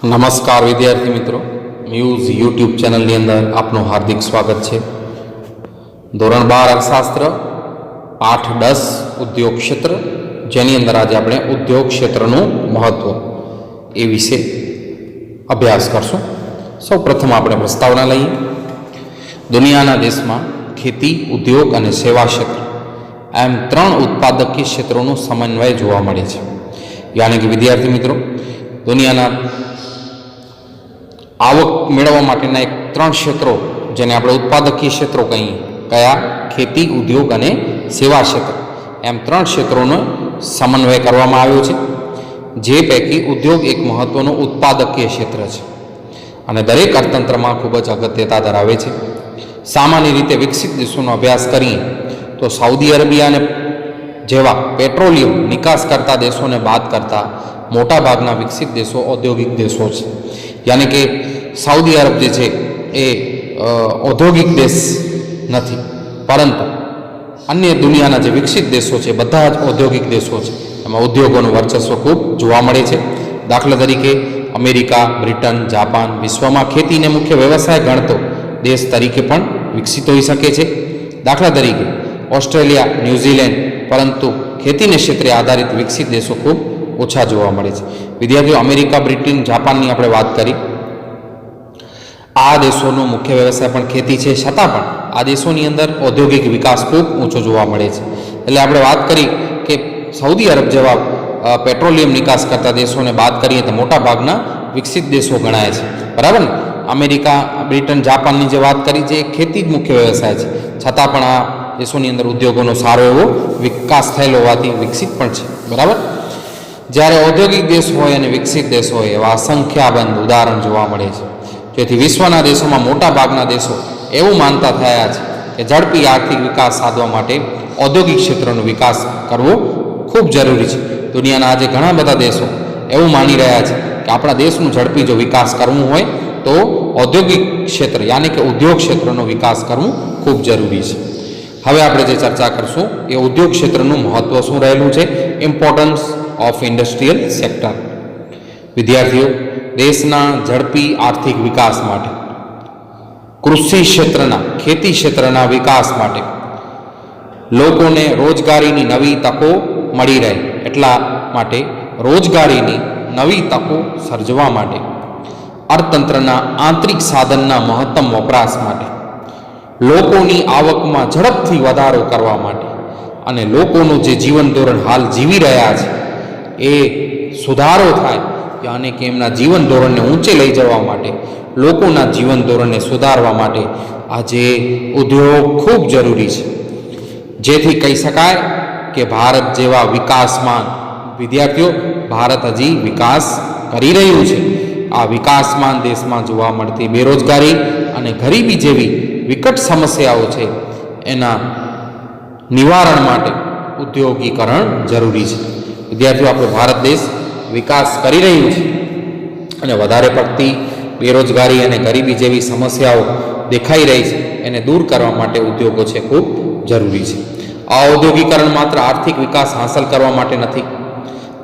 નમસ્કાર વિદ્યાર્થી મિત્રો, મ્યુઝ યુટ્યુબ ચેનલની અંદર આપનું હાર્દિક સ્વાગત છે. ધોરણ 12 અર્થશાસ્ત્ર પાઠ 10 ઉદ્યોગ ક્ષેત્ર, જેની અંદર આજે આપણે ઉદ્યોગ ક્ષેત્રનું મહત્વ એ વિશે અભ્યાસ કરશું. સૌ પ્રથમ આપણે પ્રસ્તાવના લઈએ. દુનિયાના દેશમાં ખેતી, ઉદ્યોગ અને સેવા ક્ષેત્ર એમ 3 ઉત્પાદકીય ક્ષેત્રોનું સમન્વય જોવા મળે છે. યાની કે વિદ્યાર્થી મિત્રો, દુનિયાના આવક મેળવવા માટેના 3 ક્ષેત્રો, જેને આપણે ઉત્પાદકીય ક્ષેત્રો કહીએ, કયા? ખેતી, ઉદ્યોગ અને સેવા ક્ષેત્ર. એમ 3 ક્ષેત્રોનો સમન્વય કરવામાં આવ્યો છે, જે પૈકી ઉદ્યોગ એક મહત્વનું ઉત્પાદકીય ક્ષેત્ર છે અને દરેક અર્થતંત્રમાં ખૂબ જ અગત્યતા ધરાવે છે. સામાન્ય રીતે વિકસિત દેશોનો અભ્યાસ કરીએ તો સાઉદી અરેબિયા જેવા પેટ્રોલિયમ નિકાસ કરતા દેશોને બાદ કરતા મોટાભાગના વિકસિત દેશો ઔદ્યોગિક દેશો છે. યાની કે સાઉદી અરબ જે છે એ ઔદ્યોગિક દેશ નથી, પરંતુ અન્ય દુનિયાના જે વિકસિત દેશો છે બધા જ ઔદ્યોગિક દેશો છે. એમાં ઉદ્યોગોનું વર્ચસ્વ ખૂબ જોવા મળે છે. દાખલા તરીકે અમેરિકા, બ્રિટન, જાપાન વિશ્વમાં ખેતીને મુખ્ય વ્યવસાય ગણતો દેશ તરીકે પણ વિકસિત હોઈ શકે છે. દાખલા તરીકે ઓસ્ટ્રેલિયા, ન્યૂઝીલેન્ડ, પરંતુ ખેતીને ક્ષેત્રે આધારિત વિકસિત દેશો ખૂબ ઓછા જોવા મળે છે. વિદ્યાર્થીઓ, અમેરિકા, બ્રિટન, જાપાનની આપણે વાત કરી. આ દેશોનો મુખ્ય વ્યવસાય પણ ખેતી છે, છતાં પણ આ દેશોની અંદર ઔદ્યોગિક વિકાસ ખૂબ ઊંચો જોવા મળે છે. એટલે આપણે વાત કરી કે સાઉદી અરબ જેવા પેટ્રોલિયમ નિકાસ કરતા દેશોને બાદ કરીએ તો મોટા ભાગના વિકસિત દેશો ગણાય છે, બરાબર ને? અમેરિકા, બ્રિટન, જાપાનની જે વાત કરી છે એ ખેતી જ મુખ્ય વ્યવસાય છે, છતાં પણ આ દેશોની અંદર ઉદ્યોગોનો સારો એવો વિકાસ થયેલો હોવાથી વિકસિત પણ છે, બરાબર? જ્યારે ઔદ્યોગિક દેશ હોય અને વિકસિત દેશ હોય એવા અસંખ્યાબંધ ઉદાહરણ જોવા મળે છે, જેથી વિશ્વના દેશોમાં મોટા ભાગના દેશો એવું માનતા થયા છે કે ઝડપી આર્થિક વિકાસ સાધવા માટે ઔદ્યોગિક ક્ષેત્રનો વિકાસ કરવો ખૂબ જરૂરી છે. દુનિયાના આજે ઘણા બધા દેશો એવું માની રહ્યા છે કે આપણા દેશનું ઝડપી જો વિકાસ કરવું હોય તો ઔદ્યોગિક ક્ષેત્ર યાની કે ઉદ્યોગ ક્ષેત્રનો વિકાસ કરવું ખૂબ જરૂરી છે. હવે આપણે જે ચર્ચા કરશું એ ઉદ્યોગ ક્ષેત્રનું મહત્વ શું રહેલું છે, ઇમ્પોર્ટન્સ ઓફ ઇન્ડસ્ટ્રીયલ સેક્ટર. વિદ્યાર્થીઓ, દેશના ઝડપી આર્થિક વિકાસ માટે, કૃષિ ક્ષેત્રના, ખેતી ક્ષેત્રના વિકાસ માટે, લોકોને રોજગારીની નવી તકો મળી રહે એટલા માટે, રોજગારીની નવી તકો સર્જવા માટે, અર્થતંત્રના આંતરિક સાધનના મહત્તમ વપરાશ માટે, લોકોની આવકમાં ઝડપથી વધારો કરવા માટે અને લોકોનું જે જીવન ધોરણ હાલ જીવી રહ્યા છે એ સુધારો થાય, અને કે એમના જીવન ધોરણને ઊંચે લઈ જવા માટે, લોકોના જીવન ધોરણને સુધારવા માટે આજે ઉદ્યોગ ખૂબ જરૂરી છે. જેથી કહી શકાય કે ભારત જેવા વિકાસમાન, વિદ્યાર્થીઓ, ભારત હજી વિકાસ કરી રહ્યું છે. આ વિકાસમાન દેશમાં જોવા મળતી બેરોજગારી અને ગરીબી જેવી વિકટ સમસ્યાઓ છે, એના નિવારણ માટે ઉદ્યોગીકરણ જરૂરી છે. વિદ્યાર્થીઓ, આપણો ભારત દેશ વિકાસ કરી રહ્યું છે અને વધારે પડતી બેરોજગારી અને ગરીબી જેવી સમસ્યાઓ દેખાઈ રહી છે, એને દૂર કરવા માટે ઉદ્યોગો છે ખૂબ જરૂરી છે. આ ઔદ્યોગિકરણ માત્ર આર્થિક વિકાસ હાંસલ કરવા માટે નથી,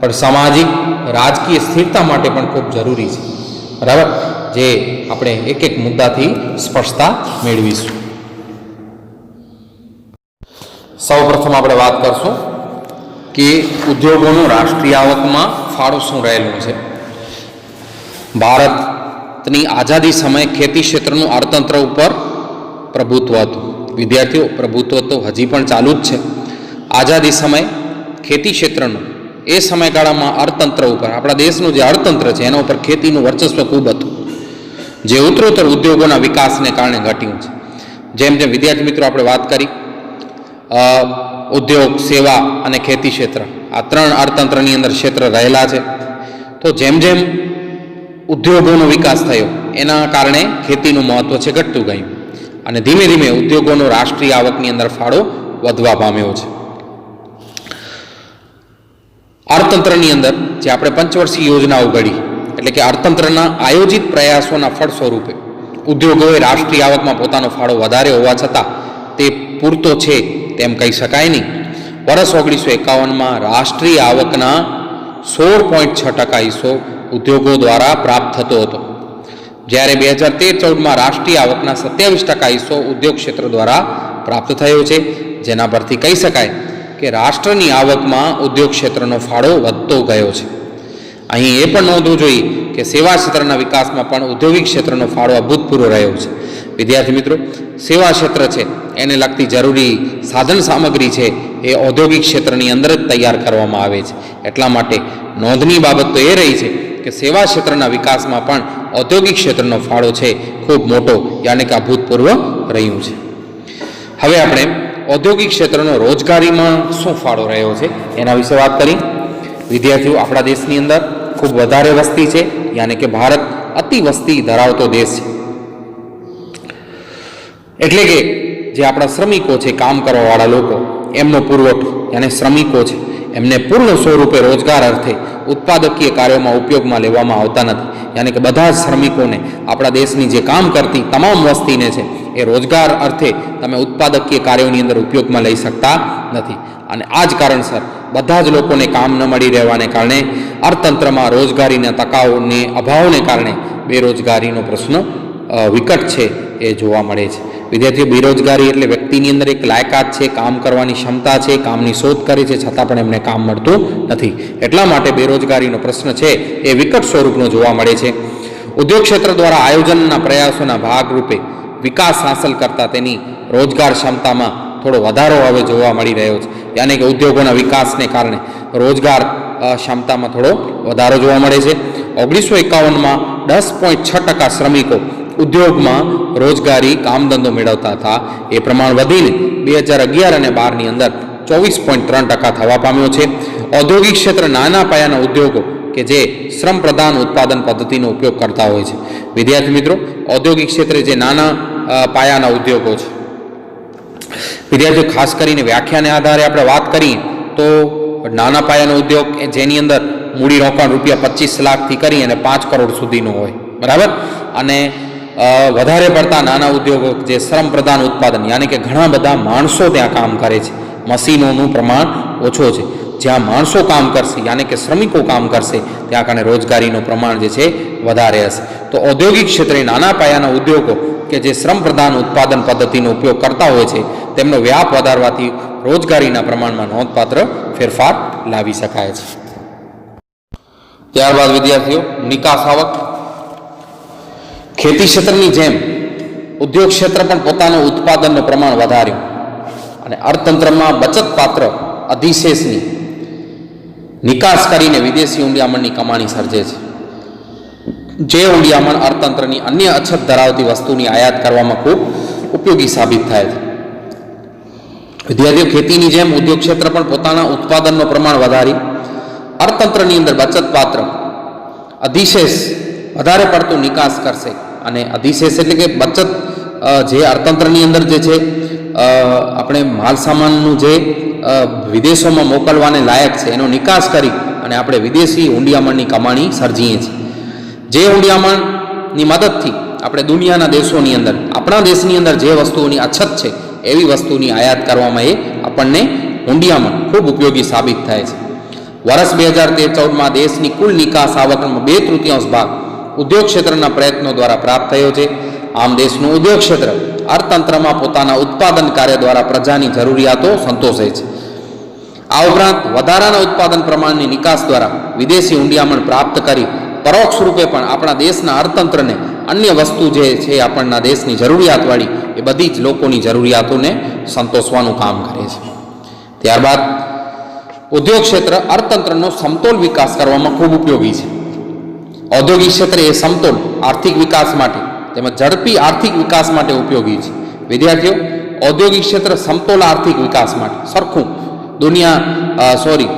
પણ સામાજિક, રાજકીય સ્થિરતા માટે પણ ખૂબ જરૂરી છે, બરાબર? જે આપણે એક એક મુદ્દાથી સ્પષ્ટતા મેળવીશું. સૌ પ્રથમ આપણે વાત કરશું કે ઉદ્યોગોનો રાષ્ટ્રીય આવકમાં ફાળો શું રહેલું છે. ભારતની આઝાદી સમયે ખેતી ક્ષેત્રનું અર્થતંત્ર ઉપર પ્રભુત્વ હતું. વિદ્યાર્થીઓ, પ્રભુત્વ તો હજી પણ ચાલુ જ છે. આઝાદી સમયે ખેતી ક્ષેત્રનું એ સમયગાળામાં અર્થતંત્ર ઉપર, આપણા દેશનું જે અર્થતંત્ર છે એના ઉપર ખેતીનું વર્ચસ્વ ખૂબ હતું, જે ઉત્તરોત્તર ઉદ્યોગોના વિકાસને કારણે ઘટ્યું છે. જેમ જેમ વિદ્યાર્થી મિત્રો આપણે વાત કરી, ઉદ્યોગ, સેવા અને ખેતી ક્ષેત્ર, આ 3 અર્થતંત્રની અંદર ક્ષેત્ર રહેલા છે. તો જેમ જેમ ઉદ્યોગોનો વિકાસ થયો એના કારણે ખેતીનું મહત્વ છે ઘટતું ગયું અને ધીમે ધીમે ઉદ્યોગોનો રાષ્ટ્રીય આવકની અંદર ફાળો વધવા પામ્યો છે. અર્થતંત્રની અંદર જે આપણે પંચવર્ષીય યોજનાઓ ઘડી, એટલે કે અર્થતંત્રના આયોજિત પ્રયાસોના ફળ સ્વરૂપે ઉદ્યોગોએ રાષ્ટ્રીય આવકમાં પોતાનો ફાળો વધારે હોવા છતાં તે પૂરતો છે તેમ કહી શકાય નહીં. વર્ષ 1951માં રાષ્ટ્રીય આવકના 16.6% હિસ્સો ઉદ્યોગો દ્વારા પ્રાપ્ત થતો હતો, જ્યારે 2013-14માં રાષ્ટ્રીય આવકના 27% હિસ્સો ઉદ્યોગ ક્ષેત્ર દ્વારા પ્રાપ્ત થયો છે, જેના પરથી કહી શકાય કે રાષ્ટ્રની આવકમાં ઉદ્યોગ ક્ષેત્રનો ફાળો વધતો ગયો છે. અહીં એ પણ નોંધવું જોઈએ કે સેવા ક્ષેત્રના વિકાસમાં પણ ઔદ્યોગિક ક્ષેત્રનો ફાળો અભૂતપૂર્વ રહ્યો છે. વિદ્યાર્થી મિત્રો, સેવા ક્ષેત્ર છે એને લગતી જરૂરી સાધન સામગ્રી છે એ ઔદ્યોગિક ક્ષેત્રની અંદર જ તૈયાર કરવામાં આવે છે. એટલા માટે નોંધની બાબત તો એ રહી છે કે સેવા ક્ષેત્રના વિકાસમાં પણ ઔદ્યોગિક ક્ષેત્રનો ફાળો છે ખૂબ મોટો, યાની કે અભૂતપૂર્વ રહ્યું છે. હવે આપણે ઔદ્યોગિક ક્ષેત્રનો રોજગારીમાં શું ફાળો રહ્યો છે એના વિશે વાત કરી. વિદ્યાર્થીઓ, આપણા દેશની અંદર ખૂબ વધારે વસ્તી છે, યાની કે ભારત અતિ વસ્તી ધરાવતો દેશ છે. એટલે કે જે આપણા શ્રમિકો છે, કામ કરવાવાળા લોકો, એમનો પુરવઠો યાની શ્રમિકો છે એમને પૂર્ણ સ્વરૂપે રોજગાર અર્થે ઉત્પાદકીય કાર્યોમાં ઉપયોગમાં લેવામાં આવતા નથી. યાની કે બધા જ શ્રમિકોને, આપણા દેશની જે કામ કરતી તમામ વસ્તીને છે એ રોજગાર અર્થે તમે ઉત્પાદકીય કાર્યોની અંદર ઉપયોગમાં લઈ શકતા નથી. અને આ જ કારણસર બધા જ લોકોને કામ ન મળી રહેવાને કારણે અર્થતંત્રમાં રોજગારીના તકાઓને અભાવને કારણે બેરોજગારીનો પ્રશ્ન વિકટ છે એ જોવા મળે છે. વિદ્યાર્થીઓ, બેરોજગારી એટલે વ્યક્તિની અંદર એક લાયકાત છે, કામ કરવાની ક્ષમતા છે, કામની શોધ કરે છે, છતાં પણ એમને કામ મળતું નથી. એટલા માટે બેરોજગારીનો પ્રશ્ન છે એ વિકટ સ્વરૂપનો જોવા મળે છે. ઉદ્યોગ ક્ષેત્ર દ્વારા આયોજનના પ્રયાસોના ભાગરૂપે વિકાસ હાંસલ કરતા તેની રોજગાર ક્ષમતામાં થોડો વધારો હવે જોવા મળી રહ્યો છે. યાની કે ઉદ્યોગોના વિકાસને કારણે રોજગાર ક્ષમતામાં થોડો વધારો જોવા મળે છે. 1951માં 10.6% શ્રમિકો ઉદ્યોગમાં રોજગારી કામધંધો મેળવતા હતા. એ પ્રમાણ વધીને 2011 અને 12ની અંદર 24.3% થવા પામ્યો છે. ઔદ્યોગિક ક્ષેત્ર નાના પાયાના ઉદ્યોગો કે જે શ્રમ પ્રધાન ઉત્પાદન પદ્ધતિનો ઉપયોગ કરતા હોય છે. વિદ્યાર્થી મિત્રો, ઔદ્યોગિક ક્ષેત્રે જે નાના પાયાના ઉદ્યોગો છે, વિદ્યાર્થીઓ ખાસ કરીને વ્યાખ્યાને આધારે આપણે વાત કરીએ તો નાના પાયાનો ઉદ્યોગ જેની અંદર મૂડી રોકાણ ₹25 લાખથી કરી અને 5 કરોડ સુધીનો હોય, બરાબર. અને વધારે પડતા નાના ઉદ્યોગો જે શ્રમ પ્રધાન ઉત્પાદન, યાની કે ઘણા બધા માણસો ત્યાં કામ કરે છે, મશીનોનું પ્રમાણ ઓછો છે. જ્યાં માણસો કામ કરશે, યાની કે શ્રમિકો કામ કરશે, ત્યાં કારણે રોજગારીનું પ્રમાણ જે છે વધારે હશે. તો ઔદ્યોગિક ક્ષેત્રે નાના પાયાના ઉદ્યોગો કે જે શ્રમ પ્રધાન ઉત્પાદન પદ્ધતિનો ઉપયોગ કરતા હોય છે તેમનો વ્યાપ વધારવાથી રોજગારીના પ્રમાણમાં નોંધપાત્ર ફેરફાર લાવી શકાય છે. ત્યારબાદ વિદ્યાર્થીઓ, નિકાસ આવક. ખેતી ક્ષેત્રની જેમ ઉદ્યોગ ક્ષેત્ર પણ પોતાનું ઉત્પાદનનું પ્રમાણ વધાર્યું અને અર્થતંત્રમાં બચતપાત્ર અધિશેષની નિકાસ કરીને વિદેશી ઊંડિયામણની કમાણી સર્જે છે. જે ઊંડિયામણ અર્થતંત્રની અન્ય અછત ધરાવતી વસ્તુની આયાત કરવામાં ખૂબ ઉપયોગી સાબિત થાય છે. વિદ્યાર્થીઓ, ખેતીની જેમ ઉદ્યોગ ક્ષેત્ર પણ પોતાના ઉત્પાદનનું પ્રમાણ વધારી અર્થતંત્રની અંદર બચતપાત્ર અધિશેષ વધારે પડતું નિકાસ કરશે. અને અધિશેષ એટલે કે બચત, જે અર્થતંત્રની અંદર જે છે આપણે માલ સામાનનું જે વિદેશોમાં મોકલવાને લાયક છે એનો નિકાસ કરી અને આપણે વિદેશી ઊંડિયામણની કમાણી સર્જીએ છીએ. જે ઊંડિયામણની મદદથી આપણે દુનિયાના દેશોની અંદર, આપણા દેશની અંદર જે વસ્તુઓની અછત છે એવી વસ્તુની આયાત કરવામાં એ આપણને ઊંડિયામણ ખૂબ ઉપયોગી સાબિત થાય છે. વર્ષ 2013-14માં દેશની કુલ નિકાસ આવકમાં 2/3 ભાગ ઉદ્યોગ ક્ષેત્રના પ્રયત્નો દ્વારા પ્રાપ્ત થયો છે. આમ દેશનું ઉદ્યોગ ક્ષેત્ર અર્થતંત્રમાં પોતાના ઉત્પાદન કાર્ય દ્વારા પ્રજાની જરૂરિયાતો સંતોષે છે. આ ઉપરાંત વધારાના ઉત્પાદન પ્રમાણની નિકાસ દ્વારા વિદેશી ઊંડિયામણ પ્રાપ્ત કરી પરોક્ષ રૂપે પણ આપણા દેશના અર્થતંત્રને અન્ય વસ્તુ જે છે આપણના દેશની જરૂરિયાતવાળી એ બધી જ લોકોની જરૂરિયાતોને સંતોષવાનું કામ કરે છે. ત્યારબાદ ઉદ્યોગ ક્ષેત્ર અર્થતંત્રનો સમતોલ વિકાસ કરવામાં ખૂબ ઉપયોગી છે. ઔદ્યોગિક ક્ષેત્ર એ સમતોલ આર્થિક વિકાસ માટે તેમજ ઝડપી આર્થિક વિકાસ માટે ઉપયોગી છે. વિદ્યાર્થીઓ, ઔદ્યોગિક ક્ષેત્ર સમતોલ આર્થિક વિકાસ માટે સરખું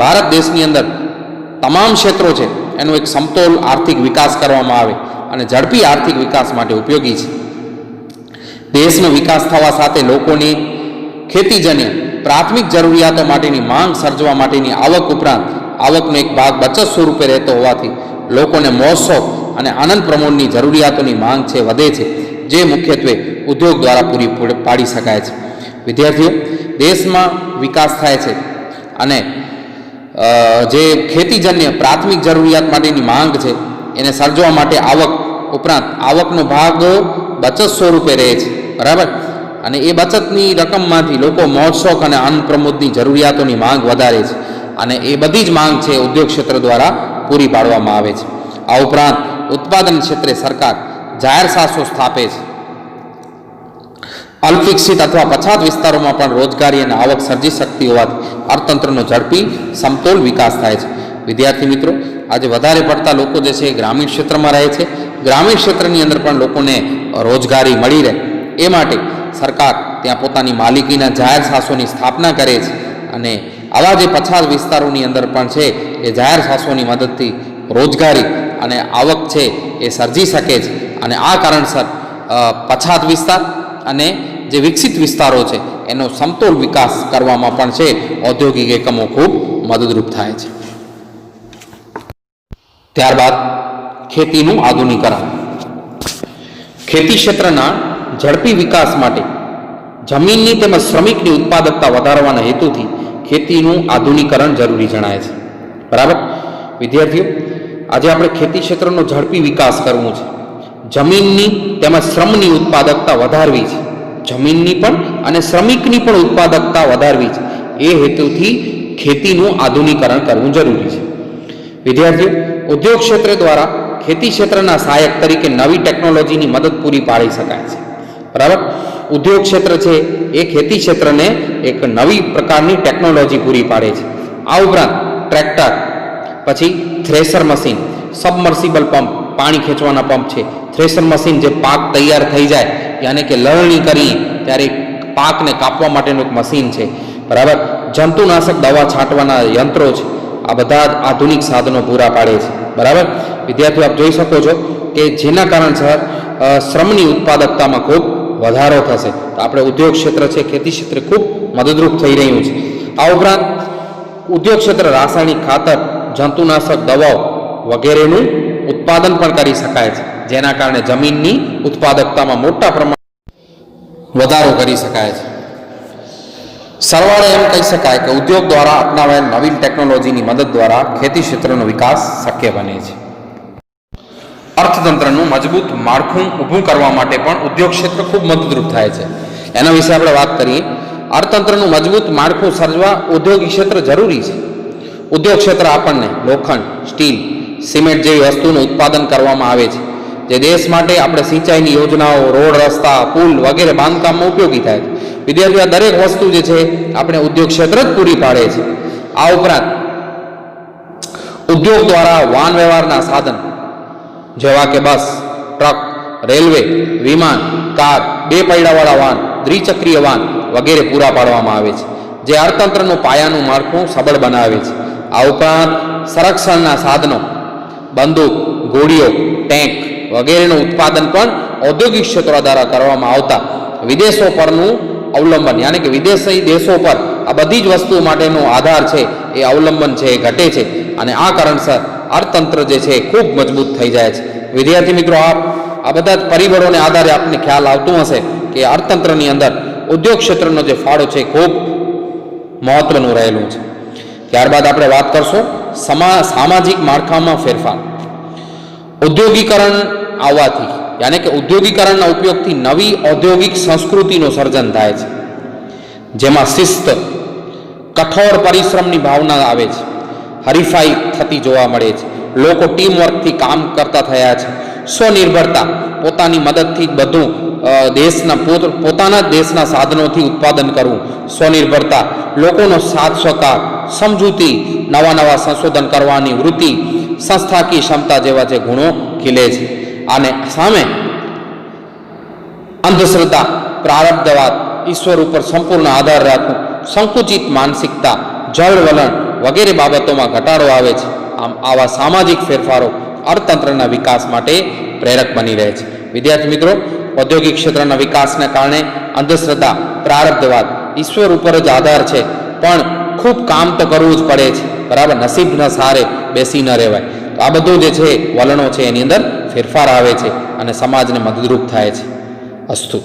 ભારત દેશની અંદર તમામ ક્ષેત્રો છે એનો એક સમતોલ આર્થિક વિકાસ કરવામાં આવે અને ઝડપી આર્થિક વિકાસ માટે ઉપયોગી છે. દેશનો વિકાસ થવા સાથે લોકોની ખેતીજન્ય પ્રાથમિક જરૂરિયાતો માટેની માંગ સર્જવા માટેની આવક ઉપરાંત આવકનો એક ભાગ બચત સ્વરૂપે રહેતો હોવાથી લોકોને મહોત્સવ અને આનંદ પ્રમોદની જરૂરિયાતોની માંગ છે વધે છે, જે મુખ્યત્વે ઉદ્યોગ દ્વારા પૂરી પાડી શકાય છે. વિદ્યાર્થીઓ, દેશમાં વિકાસ થાય છે અને જે ખેતીજન્ય પ્રાથમિક જરૂરિયાત માટેની માંગ છે એને સર્જવા માટે આવક ઉપરાંત આવકનો ભાગ બચત સ્વરૂપે રહે છે, બરાબર. અને એ બચતની રકમમાંથી લોકો મોજ શોખ અને અન્ન પ્રમોદની જરૂરિયાતોની માંગ વધારે છે, અને એ બધી જ માંગ છે ઉદ્યોગ ક્ષેત્ર દ્વારા પૂરી પાડવામાં આવે છે. આ ઉપરાંત ઉત્પાદન ક્ષેત્રે સરકાર જાહેર સાહસો સ્થાપે છે. અલ્પવિકસિત અથવા પછાત વિસ્તારોમાં પણ રોજગારી અને આવક સર્જી શકતી હોવાથી અર્થતંત્રનો ઝડપી સમતોલ વિકાસ થાય છે. વિદ્યાર્થી મિત્રો, આજે વધારે પડતા લોકો જે છે એ ગ્રામીણ ક્ષેત્રમાં રહે છે. ગ્રામીણ ક્ષેત્રની અંદર પણ લોકોને રોજગારી મળી રહે એ માટે સરકાર ત્યાં પોતાની માલિકીના જાહેર સાહસોની સ્થાપના કરે છે, અને આવા જે પછાત વિસ્તારોની અંદર પણ છે એ જાહેર સાહસોની મદદથી રોજગારી અને આવક છે એ સર્જી શકે છે. અને આ કારણસર પછાત વિસ્તાર અને જે વિકસિત વિસ્તારો છે એનો સમતોલ વિકાસ કરવામાં પણ છે ઔદ્યોગિક એકમો ખૂબ મદદરૂપ થાય છે. ત્યારબાદ ખેતીનું આધુનિકરણ. ખેતી ક્ષેત્રના ઝડપી વિકાસ માટે જમીનની તેમજ શ્રમિકની ઉત્પાદકતા વધારવાના હેતુથી ખેતીનું આધુનિકરણ જરૂરી જણાય છે, બરાબર. વિદ્યાર્થીઓ, આજે આપણે ખેતી ક્ષેત્રનો ઝડપી વિકાસ કરવો છે. જમીનની તેમજ શ્રમની ઉત્પાદકતા વધારવી છે, જમીનની પણ અને શ્રમિકની પણ ઉત્પાદકતા વધારવી છે. એ હેતુથી ખેતીનું આધુનિકરણ કરવું જરૂરી છે. વિદ્યાર્થીઓ, ઉદ્યોગ ક્ષેત્ર દ્વારા ખેતી ક્ષેત્રના સહાયક તરીકે નવી ટેકનોલોજીની મદદ પૂરી પાડી શકાય છે, બરાબર. ઉદ્યોગ ક્ષેત્ર છે એ ખેતી ક્ષેત્રને એક નવી પ્રકારની ટેકનોલોજી પૂરી પાડે છે. આ ઉપરાંત ટ્રેક્ટર, પછી થ્રેશર મશીન, સબમર્સિબલ પંપ, પાણી ખેંચવાના પંપ છે, થ્રેશર મશીન જે પાક તૈયાર થઈ જાય યાની કે લણણી કરીએ ત્યારે પાકને કાપવા માટેનું એક મશીન છે, બરાબર. જંતુનાશક દવા છાંટવાના યંત્રો છે. આ બધા આધુનિક સાધનો પૂરા પાડે છે, બરાબર. વિદ્યાર્થીઓ, આપ જોઈ શકો છો કે જેના કારણસર શ્રમની ઉત્પાદકતામાં ખૂબ વધારો થશે. તો આપણે ઉદ્યોગ ક્ષેત્ર છે, ખેતી ક્ષેત્રે ખૂબ મદદરૂપ થઈ રહ્યું છે. આ ઉપરાંત ઉદ્યોગ ક્ષેત્ર રાસાયણિક ખાતર, જંતુનાશક દવાઓ વગેરેનું ઉત્પાદન પણ કરી શકાય છે, જેના કારણે જમીનની ઉત્પાદકતામાં મોટા પ્રમાણમાં વધારો કરી શકાય છે. સરવાળે એમ કહી શકાય કે ઉદ્યોગ દ્વારા અપનાવાયેલ નવીન ટેકનોલોજીની મદદ દ્વારા ખેતી ક્ષેત્રનો વિકાસ શક્ય બને છે. અર્થતંત્રનું મજબૂત માળખું ઊભું કરવા માટે પણ ઉદ્યોગ ક્ષેત્ર ખૂબ મદદરૂપ થાય છે. એના વિશે આપણે વાત કરીએ. અર્થતંત્રનું મજબૂત માળખું સર્જવા ઔદ્યોગિક ક્ષેત્ર જરૂરી છે. ઉદ્યોગ ક્ષેત્ર આપણને લોખંડ, સ્ટીલ, સિમેન્ટ જેવી વસ્તુનું ઉત્પાદન કરવામાં આવે છે, જે દેશ માટે આપણે સિંચાઈની યોજનાઓ, રોડ, રસ્તા, પુલ વગેરે બાંધકામમાં ઉપયોગી થાય છે. વિદ્યાર્થીઓ, દરેક વસ્તુ જે છે આપણે ઉદ્યોગ ક્ષેત્ર જ પૂરી પાડે છે. આ ઉપરાંત ઉદ્યોગ દ્વારા વાહન વ્યવહારના સાધન જેવા કે બસ, ટ્રક, રેલવે, વિમાન, કાર, બે પૈડાવાળા વાહન, દ્વિચક્રીય વાહન વગેરે પૂરા પાડવામાં આવે છે, જે અર્થતંત્રનું પાયાનું માળખું સબળ બનાવે છે. આ ઉપરાંત સંરક્ષણના સાધનો, બંદૂક, ગોળીઓ, ટેન્ક વગેરેનું ઉત્પાદન પણ ઔદ્યોગિક ક્ષેત્રો દ્વારા કરવામાં આવતા વિદેશો પરનું અવલંબન યાની કે વિદેશી દેશો પર આ બધી જ વસ્તુઓ માટેનો આધાર છે એ અવલંબન છે એ ઘટે છે, અને આ કારણસર અર્થતંત્ર જે છે એ ખૂબ મજબૂત થઈ જાય છે. વિદ્યાર્થી મિત્રો, આ બધા જ પરિબળોને આધારે આપને ખ્યાલ આવતું હશે કે અર્થતંત્રની અંદર ઉદ્યોગ ક્ષેત્રનો જે ફાળો છે ખૂબ મહત્વનું રહેલું છે. ત્યારબાદ આપણે વાત કરશું સામાજિક માળખામાં ફેરફાર. ઔદ્યોગિકરણ આવવાથી યાની કે ઔદ્યોગિકરણના ઉપયોગથી નવી ઔદ્યોગિક સંસ્કૃતિનું સર્જન થાય છે, જેમાં શિસ્ત, કઠોર પરિશ્રમની ભાવના આવે છે, હરીફાઈ થતી જોવા મળે છે, લોકો ટીમ વર્કથી કામ કરતા થયા છે, સ્વનિર્ભરતા, પોતાની મદદથી બધું પોતાના દેશના સાધનોથી ઉત્પાદન કરવું, સ્વનિર્ભરતા, લોકોનો સાથ સહકાર, સમજૂતી, નવા સંશોધન કરવાની વૃત્તિ, સંસ્થાકીય ક્ષમતા જેવા જે ગુણો ખીલે છે. અને સામે અંધશ્રદ્ધા, પ્રારબ્ધવાદ, ઈશ્વર ઉપર સંપૂર્ણ આધાર રાખવું, સંકુચિત માનસિકતા, જળ વલણ વગેરે બાબતોમાં ઘટાડો આવે છે. આમ આવા સામાજિક ફેરફારો અર્થતંત્રના વિકાસ માટે પ્રેરક બની રહે છે. વિદ્યાર્થી મિત્રો, ઔદ્યોગિક ક્ષેત્રના વિકાસને કારણે અંધશ્રદ્ધા, પ્રારબ્ધવાદ, ઈશ્વર ઉપર જ આધાર છે, પણ ખૂબ કામ તો કરવું જ પડે છે, બરાબર. નસીબના સહારે બેસી ન રહેવાય. તો આ બધું જે છે વલણો છે એની અંદર ફેરફાર આવે છે અને સમાજને મદદરૂપ થાય છે. અસ્તુ.